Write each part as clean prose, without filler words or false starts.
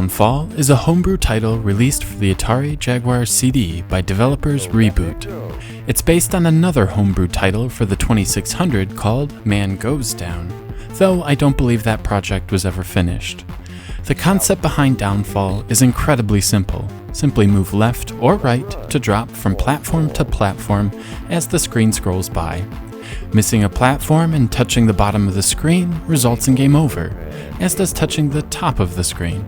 Downfall is a homebrew title released for the Atari Jaguar CD by developers Reboot. It's based on another homebrew title for the 2600 called Man Goes Down, though I don't believe that project was ever finished. The concept behind Downfall is incredibly simple. Simply move left or right to drop from platform to platform as the screen scrolls by. Missing a platform and touching the bottom of the screen results in game over, as does touching the top of the screen.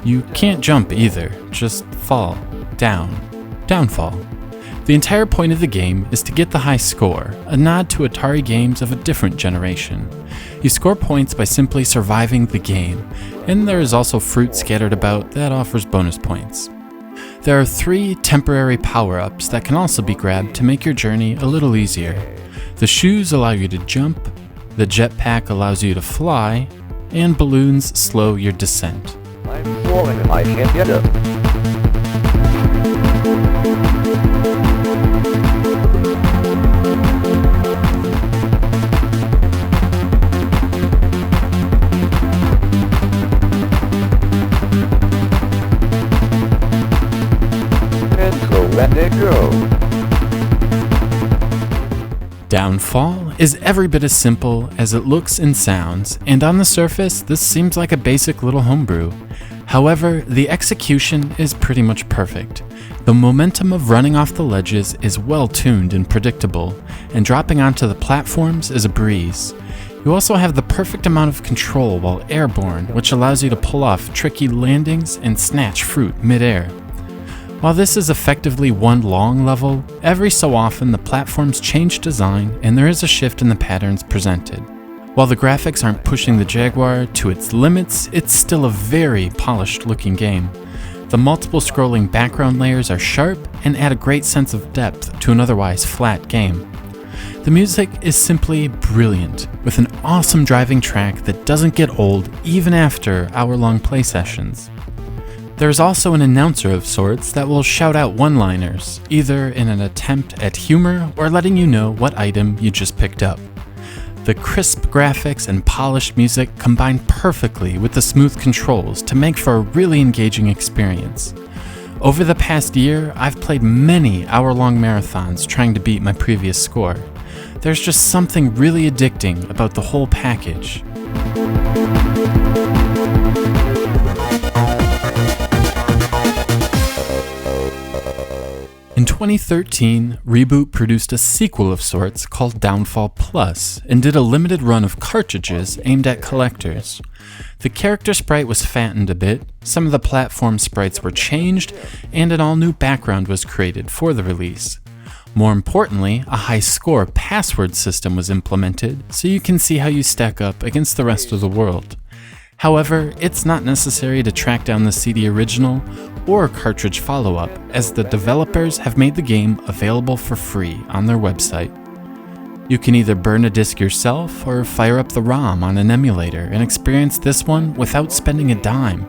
You can't jump either, just fall, down, downfall. The entire point of the game is to get the high score, a nod to Atari games of a different generation. You score points by simply surviving the game, and there is also fruit scattered about that offers bonus points. There are 3 temporary power-ups that can also be grabbed to make your journey a little easier. The shoes allow you to jump, the jetpack allows you to fly, and balloons slow your descent. I'm falling, I can't get up. And so let it go. Downfall is every bit as simple as it looks and sounds, and on the surface, this seems like a basic little homebrew. However, the execution is pretty much perfect. The momentum of running off the ledges is well tuned and predictable, and dropping onto the platforms is a breeze. You also have the perfect amount of control while airborne, which allows you to pull off tricky landings and snatch fruit mid-air. While this is effectively one long level, every so often the platforms change design and there is a shift in the patterns presented. While the graphics aren't pushing the Jaguar to its limits, it's still a very polished looking game. The multiple scrolling background layers are sharp and add a great sense of depth to an otherwise flat game. The music is simply brilliant, with an awesome driving track that doesn't get old even after hour-long play sessions. There's also an announcer of sorts that will shout out one-liners, either in an attempt at humor or letting you know what item you just picked up. The crisp graphics and polished music combine perfectly with the smooth controls to make for a really engaging experience. Over the past year, I've played many hour-long marathons trying to beat my previous score. There's just something really addicting about the whole package. In 2013, Reboot produced a sequel of sorts called Downfall Plus and did a limited run of cartridges aimed at collectors. The character sprite was fattened a bit, some of the platform sprites were changed, and an all-new background was created for the release. More importantly, a high score password system was implemented so you can see how you stack up against the rest of the world. However, it's not necessary to track down the CD original or cartridge follow-up, as the developers have made the game available for free on their website. You can either burn a disc yourself or fire up the ROM on an emulator and experience this one without spending a dime.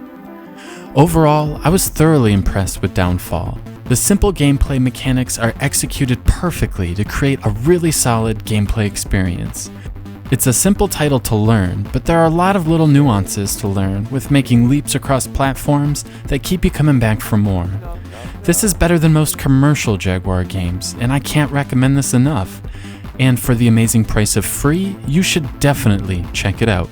Overall, I was thoroughly impressed with Downfall. The simple gameplay mechanics are executed perfectly to create a really solid gameplay experience. It's a simple title to learn, but there are a lot of little nuances to learn with making leaps across platforms that keep you coming back for more. This is better than most commercial Jaguar games, and I can't recommend this enough. And for the amazing price of free, you should definitely check it out.